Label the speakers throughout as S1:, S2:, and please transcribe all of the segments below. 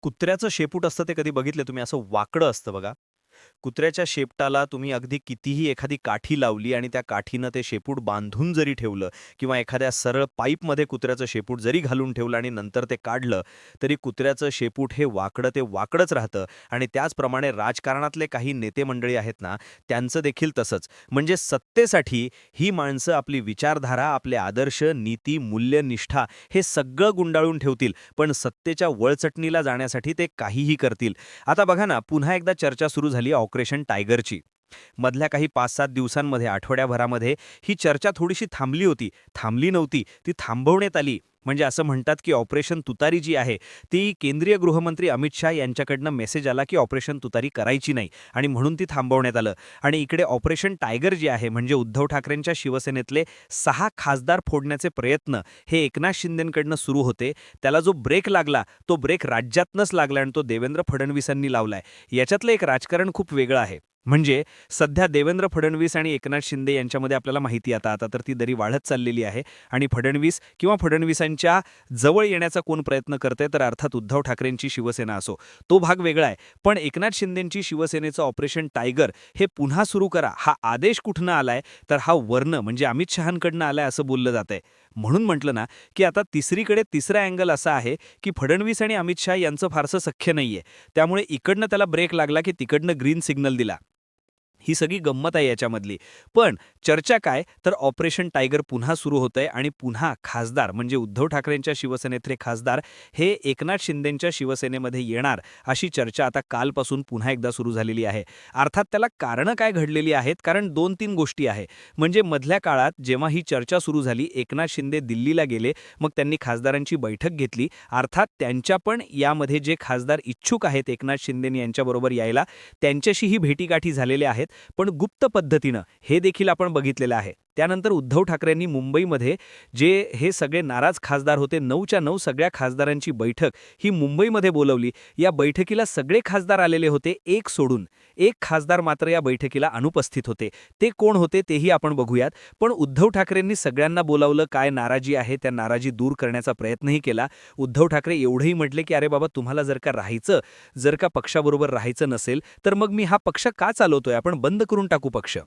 S1: कुत्र्याचं शेपूट असतं ते कधी बघितलं तुम्ही? असं वाकडं असतं बघा. कुत्र्याच्या शेपटाला तुम्ही अगदी कितीही एखादी काठी लावली आणि त्या काठीनं ते शेपूट बांधून जरी ठेवलं किंवा एखाद्या सरळ पाईपमध्ये कुत्र्याचं शेपूट जरी घालून ठेवलं आणि नंतर ते काढलं, तरी कुत्र्याचं शेपूट हे वाकडं ते वाकडंच राहतं. आणि त्याचप्रमाणे राजकारणातले काही नेते मंडळी आहेत ना, त्यांचं देखील तसंच. म्हणजे सत्तेसाठी ही माणसं आपली विचारधारा, आपले आदर्श, नीती, मूल्य, निष्ठा हे सगळं गुंडाळून ठेवतील, पण सत्तेच्या वळचटणीला जाण्यासाठी ते काहीही करतील. आता बघा ना, पुन्हा एकदा चर्चा सुरू झाली ऑपरेशन टायगरची. मधल्या काही 5-7 दिवसांमध्ये, आठवड्याभरामध्ये ही चर्चा थोडीशी थांबली होती. थांबली नव्हती, ती थांबवण्यात आली. म्हणजे असं म्हणतात, की ऑपरेशन तुतारी जी आहे, ती केंद्रीय गृहमंत्री अमित शाह यांच्याकडनं मेसेज आला, की ऑपरेशन तुतारी करायची नाही आणि म्हणून ती थांबवण्यात आलं. आणि इकडे ऑपरेशन टायगर जे आहे, म्हणजे उद्धव ठाकरेंच्या शिवसेनेतले 6 खासदार फोडण्याचे प्रयत्न हे एकनाथ शिंदेंकडनं सुरू होते. त्याला जो ब्रेक लागला, तो ब्रेक राज्यातनंच लागला आणि तो देवेंद्र फडणवीसांनी लावलाय. याच्यातलं एक राजकारण खूप वेगळं आहे. म्हणजे सध्या देवेंद्र फडणवीस आणि एकनाथ शिंदे यांच्यामध्ये आपल्याला माहिती आता तर ती दरी वाढत चाललेली आहे आणि फडणवीस किंवा फडणवीसांच्या जवळ येण्याचा कोण प्रयत्न करते तर अर्थात उद्धव ठाकरेंची शिवसेना असो, तो भाग वेगळा आहे. पण एकनाथ शिंदेंची शिवसेनेचं ऑपरेशन टायगर हे पुन्हा सुरू करा हा आदेश कुठनं आलाय, तर हा वर्ण म्हणजे अमित शहांकडनं आलाय असं बोललं जातंय. म्हणून म्हटलं ना, की आता तिसरीकडे तिसरा अँगल असा आहे, की फडणवीस आणि अमित शहा यांचं फारसं सख्य नाहीये. त्यामुळे इकडनं त्याला ब्रेक लागला, की तिकडनं ग्रीन सिग्नल दिला. ही सगळी गंमत आहे याच्यामधली. पण चर्चा काय तर ऑपरेशन टायगर पुन्हा सुरू होतंय आणि पुन्हा खासदार म्हणजे उद्धव ठाकरेंच्या शिवसेनेतले खासदार हे एकनाथ शिंदेंच्या शिवसेनेमध्ये येणार अशी चर्चा आता कालपासून पुन्हा एकदा सुरू झालेली आहे. अर्थात त्याला कारणं काय घडलेली आहेत, कारण 2-3 गोष्टी आहे. म्हणजे मधल्या काळात जेव्हा ही चर्चा सुरू झाली, एकनाथ शिंदे दिल्लीला गेले, मग त्यांनी खासदारांची बैठक घेतली. अर्थात त्यांच्या पण यामध्ये जे खासदार इच्छुक आहेत एकनाथ शिंदे यांच्याबरोबर यायला, त्यांच्याशीही भेटीगाठी झालेल्या आहेत. पण गुप्त पद्धतीनं हे देखील आपण बघितलेलं आहे. त्यानंतर उद्धव ठाकरेंनी मुंबईमध्ये जे हे सगळे नाराज खासदार होते, 9च्या 9 सगळ्या खासदारांची बैठक ही मुंबईमध्ये बोलावली. या बैठकीला सगळे खासदार आलेले होते, एक सोडून. एक खासदार मात्र या बैठकीला अनुपस्थित होते. ते कोण होते तेही आपण बघूयात. पण उद्धव ठाकरेंनी सगळ्यांना बोलावलं, काय नाराजी आहे त्या नाराजी दूर करण्याचा प्रयत्नही केला. उद्धव ठाकरे एवढंही म्हटले, की "अरे बाबा, तुम्हाला जर का राहायचं, जर का पक्षाबरोबर राहायचं नसेल, तर मग मी हा पक्ष का चालवतोय? आपण बंद करून टाकू पक्ष."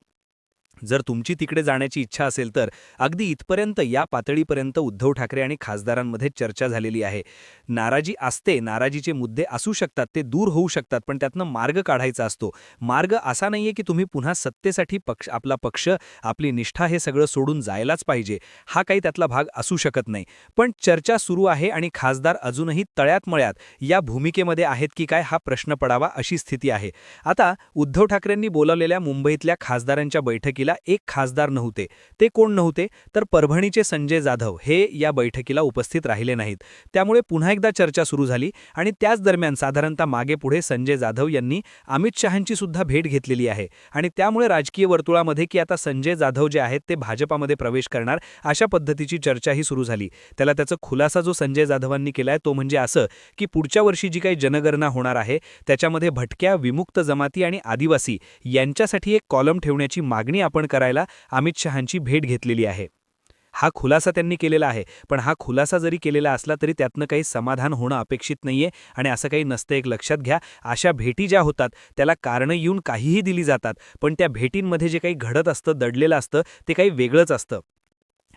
S1: जर तुमची तिकडे जाण्याची इच्छा असेल तर अगदी इथपर्यंत या पातळीपर्यंत उद्धव ठाकरे आणि खासदारांमध्ये चर्चा झालेली आहे. नाराजी असते, नाराजीचे मुद्दे असू शकतात, ते दूर होऊ शकतात, पण त्यातनं मार्ग काढायचा असतो. मार्ग असा नाहीये की तुम्ही पुन्हा सत्तेसाठी आपला पक्ष, आपली निष्ठा हे सगळं सोडून जायलाच पाहिजे. हा काही त्यातला भाग असू शकत नाही. पण चर्चा सुरू आहे आणि खासदार अजूनही तळ्यात-मळ्यात या भूमिकेमध्ये आहेत की काय हा प्रश्न पडावा अशी स्थिती आहे. आता उद्धव ठाकरेंनी बोलावलेल्या मुंबईतल्या खासदारांच्या बैठकीला एक खासदार नव्हते. ते कोण नव्हते तर परभणीचे संजय जाधव हे या बैठकीला उपस्थित राहिले नाहीत. त्यामुळे पुन्हा एकदा चर्चा सुरू झाली आणि त्याच दरम्यान साधारणतः मागे-पुढे संजय जाधव यांनी अमित शहांची सुद्धा भेट घेतलेली आहे आणि त्यामुळे राजकीय वर्तुळामध्ये की आता संजय जाधव जे आहेत ते भाजपामध्ये प्रवेश करणार अशा पद्धतीची चर्चाही सुरू झाली. त्याचा खुलासा जो संजय जाधवांनी केलाय तो म्हणजे असं की पुढच्या वर्षी जी काही जनगणना होणार आहे त्याच्यामध्ये भटक्या, विमुक्त जमाती आणि आदिवासी यांच्यासाठी एक कॉलम ठेवण्याची मागणी आपण करायला अमित शहांची भेट घेतलेली आहे. हा खुलासा त्यांनी केलेला आहे. पण हा खुलासा जरी केलेला असला तरी त्यातनं काही समाधान होणं अपेक्षित नाहीये आणि असं काही नसतं. एक लक्षात घ्या, अशा भेटी ज्या होतात त्याला कारणं येऊन काहीही दिली जातात, पण त्या भेटींमध्ये जे काही घडत असतं, दडलेलं असतं, ते काही वेगळंच असतं.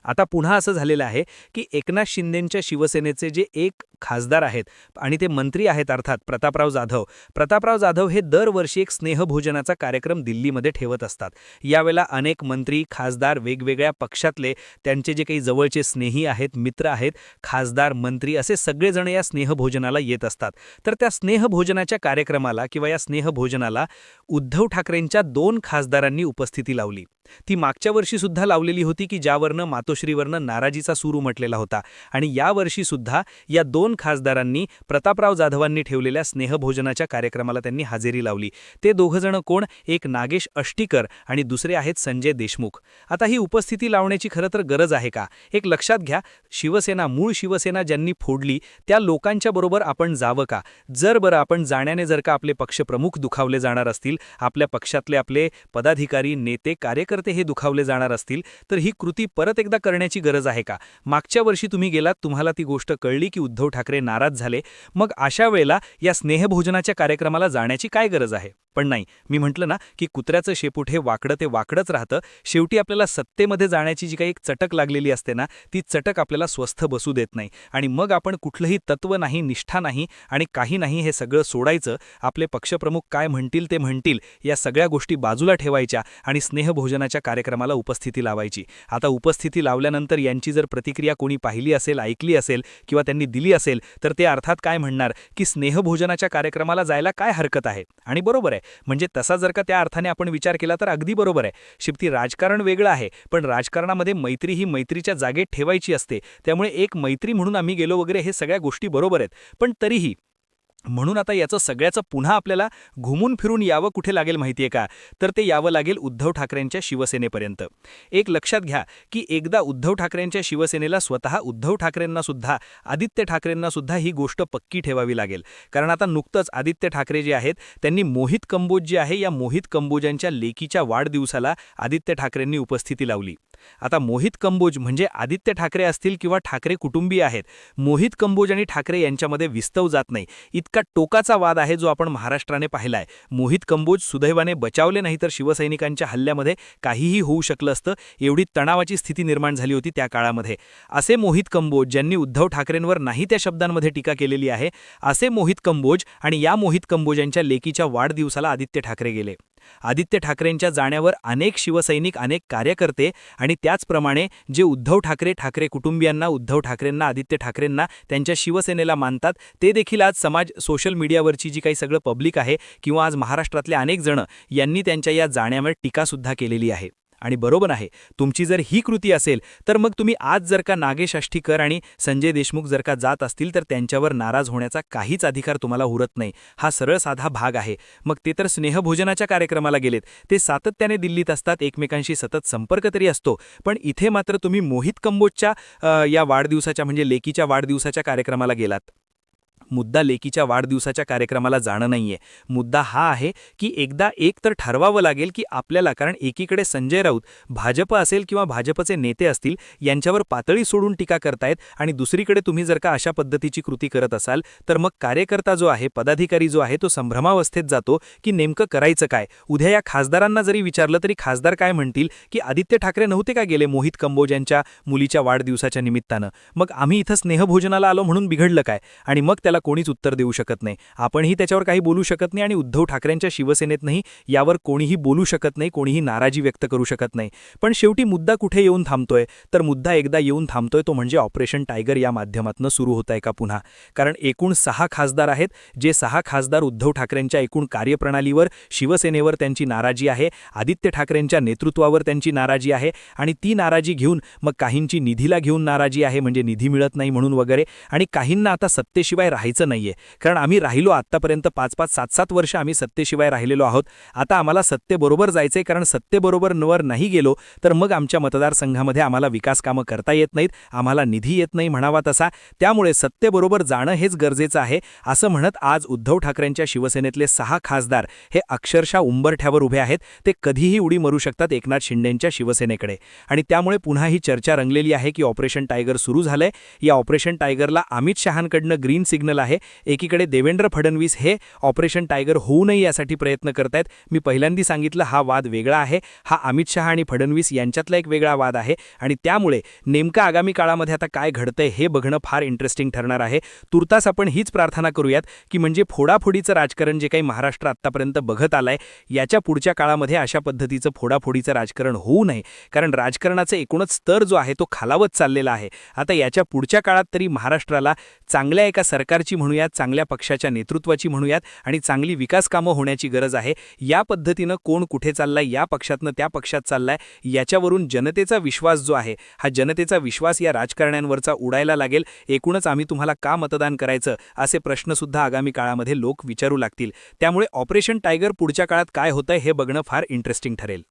S1: आता पुन्हा असं झालेलं आहे की एकनाथ शिंदेंच्या शिवसेनेचे जे एक खासदार आहेत आणि ते मंत्री आहेत अर्थात प्रतापराव जाधव. प्रतापराव जाधव हे दरवर्षी एक स्नेहभोजनाचा कार्यक्रम दिल्लीमध्ये ठेवत असतात. यावेळेला अनेक मंत्री, खासदार, वेगवेगळ्या पक्षातले त्यांचे जे काही जवळचे स्नेही आहेत, मित्र आहेत, खासदार, मंत्री असे सगळेजण या स्नेहभोजनाला येत असतात. तर त्या स्नेहभोजनाच्या कार्यक्रमाला किंवा या स्नेहभोजनाला उद्धव ठाकरेंच्या 2 खासदारांनी उपस्थिती लावली. ती मागच्या वर्षी सुद्धा लावलेली होती की ज्यावरनं मातोश्रीवरनं नाराजीचा सूर उमटलेला होता आणि यावर्षी सुद्धा या 2 खासदारांनी प्रतापराव जाधवांनी ठेवलेल्या स्नेहभोजनाच्या कार्यक्रमाला त्यांनी हजेरी लावली. ते दोघंजण कोण? एक नागेश अष्टीकर आणि दुसरे आहेत संजय देशमुख. आता ही उपस्थिती लावण्याची खरं तर गरज आहे का? एक लक्षात घ्या, शिवसेना, मूळ शिवसेना ज्यांनी फोडली त्या लोकांच्या बरोबर आपण जावं का? बरं आपण जाण्याने जर का आपले पक्षप्रमुख दुखावले जाणार असतील, आपल्या पक्षातले आपले पदाधिकारी, नेते, कार्यकर्ते हे दुखावले जाणार असतील, तर ही कृती परत एकदा करण्याची गरज आहे का? मागच्या वर्षी तुम्ही गेलात, तुम्हाला ती गोष्ट कळली की उद्धव
S2: ठाकरे नाराज झाले, मग अशा वेळेला या स्नेहभोजनाच्या कार्यक्रमाला जाण्याची काय गरज आहे? पण नाही, मी म्हटलं ना की कुत्र्याचं शेपूट हे वाकडं ते वाकडंच राहतं. शेवटी आपल्याला सत्तेमध्ये जाण्याची जी काही एक चटक लागलेली असते ना, ती चटक आपल्याला स्वस्थ बसू देत नाही आणि मग आपण कुठलंही तत्त्व नाही, निष्ठा नाही आणि काही नाही हे सगळं सोडायचं. आपले पक्षप्रमुख काय म्हणतील ते म्हणतील, या सगळ्या गोष्टी बाजूला ठेवायच्या आणि स्नेहभोजनाच्या कार्यक्रमाला उपस्थिती लावायची. आता उपस्थिती लावल्यानंतर यांची जर प्रतिक्रिया कोणी पाहिली असेल, ऐकली असेल किंवा त्यांनी दिली असेल, तर ते अर्थात काय म्हणणार की स्नेहभोजनाच्या कार्यक्रमाला जायला काय हरकत आहे? आणि बरोबर आहे, म्हणजे तसा जर का त्या अर्थाने आपण विचार केला तर अगदी बरोबर आहे. शेवटी राजकारण वेगळं आहे, पण राजकारणामध्ये मैत्री ही मैत्रीच्या जागेत ठेवायची असते. त्यामुळे एक मैत्री म्हणून आम्ही गेलो वगैरे, हे सगळ्या गोष्टी बरोबर आहेत. पण तरीही म्हणून आता याचं सगळ्याचं पुन्हा आपल्याला घुमून फिरून यावं कुठे लागेल माहितीये का? तर ते यावं लागेल उद्धव ठाकरेंच्या शिवसेनेपर्यंत. एक लक्षात घ्या की एकदा उद्धव ठाकरेंच्या शिवसेनेला स्वतः उद्धव ठाकरेंना सुद्धा, आदित्य ठाकरेंना सुद्धा ही गोष्ट पक्की ठेवावी लागेल. कारण आता नुकतंच आदित्य ठाकरे जे आहेत त्यांनी मोहित कंबोज जे आहे, या मोहित कंबोजांच्या लेकीच्या वाढदिवसाला आदित्य ठाकरेंनी उपस्थिती लावली. आता मोहित कंबोज म्हणजे आदित्य ठाकरे असतील किंवा ठाकरे कुटुंबीय आहेत, मोहित कंबोज आणि ठाकरे यांच्यामध्ये विस्तव जात नाही, इतका टोकाचा वाद आहे जो आपण महाराष्ट्राने पाहिलाय. मोहित कंबोज सुदैवाने बचावले नाही, तर शिवसैनिकांच्या हल्ल्यामध्ये काहीही होऊ शकलं असतं. एवढी तणावाची स्थिती निर्माण झाली होती त्या काळामध्ये. असे मोहित कंबोज ज्यांनी उद्धव ठाकरेंवर नाही त्या शब्दांमध्ये टीका केलेली आहे, असे मोहित कंबोज आणि या मोहित कंबोजांच्या लेकीच्या वाढदिवसाला आदित्य ठाकरे गेले. आदित्य ठाकरेंच्या जाण्यावर अनेक शिवसैनिक, अनेक कार्यकर्ते आणि त्याचप्रमाणे जे उद्धव ठाकरे, ठाकरे कुटुंबियांना, उद्धव ठाकरेंना, आदित्य ठाकरेंना, त्यांच्या शिवसेनेला मानतात, ते देखील आज समाज, सोशल मीडियावरची जी काही सगळं पब्लिक आहे किंवा आज महाराष्ट्रातले अनेक जण यांनी त्यांच्या या जाण्यावर टीकासुद्धा केलेली आहे. आणि बरोबर आहे, तुमची जर ही कृती असेल तर मग तुम्ही आज जर का नागेश आष्टीकर आणि संजय देशमुख जर का जात असतील तर त्यांच्यावर नाराज होण्याचा काहीच अधिकार तुम्हाला उरत नाही. हा सरळ साधा भाग आहे. मग ते तर स्नेहभोजनाच्या कार्यक्रमाला गेलेत, ते सातत्याने दिल्लीत असतात, एकमेकांशी सतत संपर्क तरी असतो. पण इथे मात्र तुम्ही मोहित कंबोजच्या या वाढदिवसाच्या म्हणजे लेकीच्या वाढदिवसाच्या कार्यक्रमाला गेलात. मुद्दा लेकीच्या वाढदिवसाच्या कार्यक्रमाला जाणं नाहीये. मुद्दा हा आहे की एकदा एक तर ठरवावं लागेल की आपल्याला, कारण एकीकडे संजय राऊत भाजप असेल किंवा भाजपचे नेते असतील यांच्यावर पातळी सोडून टीका करतायत आणि दुसरीकडे तुम्ही जर का अशा पद्धतीची कृती करत असाल तर मग कार्यकर्ता जो आहे, पदाधिकारी जो आहे, तो संभ्रमावस्थेत जातो की नेमकं करायचं काय. उद्या या खासदारांना जरी विचारलं तरी खासदार काय म्हणतील की आदित्य ठाकरे नव्हते का गेले मोहित कंबोज यांच्या मुलीच्या वाढदिवसाच्या निमित्तानं, मग आम्ही इथं स्नेहभोजनाला आलो म्हणून बिघडलं काय? आणि मग त्याला कोणीच उत्तर देऊ शकत नाही. आपणही त्याच्यावर काही बोलू शकत नाही आणि उद्धव ठाकरेंच्या शिवसेनेतनंही यावर कोणीही बोलू शकत नाही, कोणीही नाराजी व्यक्त करू शकत नाही. पण शेवटी मुद्दा कुठे येऊन थांबतोय? तर मुद्दा एकदा येऊन थांबतोय तो म्हणजे ऑपरेशन टायगर या माध्यमातून सुरू होत आहे का पुन्हा? कारण एकूण 6 खासदार आहेत, जे 6 खासदार उद्धव ठाकरेंच्या एकूण कार्यप्रणालीवर, शिवसेनेवर त्यांची नाराजी आहे, आदित्य ठाकरेंच्या नेतृत्वावर त्यांची नाराजी आहे आणि ती नाराजी घेऊन मग काहींची निधीला घेऊन नाराजी आहे, म्हणजे निधी मिळत नाही म्हणून वगैरे, आणि काहींना आता सत्तेशिवाय राहायचं नाहीये. कारण आम्ही राहिलो आत्तापर्यंत 5-5, 7-7 वर्ष आम्ही सत्तेशिवाय राहिलेलो आहोत. आता आम्हाला सत्तेबरोबर जायचंय, कारण सत्तेबरोबर नवर नाही गेलो तर मग आमच्या मतदारसंघामध्ये आम्हाला विकास कामं करता येत नाहीत, आम्हाला निधी येत नाही म्हणावा तसा. त्यामुळे सत्तेबरोबर जाणं हेच गरजेचं आहे, असं म्हणत आज उद्धव ठाकरेंच्या शिवसेनेतले 6 खासदार हे अक्षरशः उंबरठ्यावर उभे आहेत. ते कधीही उडी मारू शकतात एकनाथ शिंदेंच्या शिवसेनेकडे. आणि त्यामुळे पुन्हा ही चर्चा रंगलेली आहे की ऑपरेशन टायगर सुरू झालंय. या ऑपरेशन टायगरला अमित शहांकडनं ग्रीन सिग्नल आहे. एकीकडे देवेंद्र फडणवीस हे ऑपरेशन टायगर होऊ नये यासाठी प्रयत्न करतायत. मी पहिल्यांदा सांगितलं, हा वाद वेगळा आहे, हा अमित शहा आणि फडणवीस यांच्यातला एक वेगळा वाद आहे. आणि त्यामुळे नेमकं आगामी काळामध्ये आता काय घडतंय हे बघणं फार इंटरेस्टिंग ठरणार आहे. तुर्तास आपण हीच प्रार्थना करूयात की म्हणजे फोडाफोडीचं राजकारण जे काही महाराष्ट्र आत्तापर्यंत बघत आलंय, याच्या पुढच्या काळामध्ये अशा पद्धतीचं फोडाफोडीचं राजकारण होऊ नये. कारण राजकारणाचा एकूणच स्तर जो आहे तो खालावत चाललेला आहे. आता याच्या पुढच्या काळात तरी महाराष्ट्राला चांगल्या एका सरकारची म्हणूयात, चांगल्या पक्षाच्या नेतृत्वाची म्हणूयात आणि चांगली विकास कामं होण्याची गरज आहे. या पद्धतीनं कोण कुठे चाललाय, या पक्षातनं त्या पक्षात चाललाय, याच्यावरून जनतेचा विश्वास जो आहे, हा जनतेचा विश्वास या राजकारण्यांवरचा उडायला लागेल. एकूणच आम्ही तुम्हाला का मतदान करायचं असे प्रश्नसुद्धा आगामी काळामध्ये लोक विचारू लागतील. त्यामुळे ऑपरेशन टायगर पुढच्या काळात काय होतंय हे बघणं फार इंटरेस्टिंग ठरेल.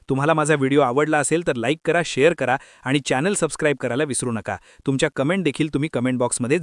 S2: तुम्हाला माझा व्हिडिओ आवडला असेल तर लाईक करा, शेअर करा आणि चॅनल सबस्क्राईब करायला विसरू नका. तुमच्या कमेंट देखील तुम्ही कमेंट बॉक्समध्ये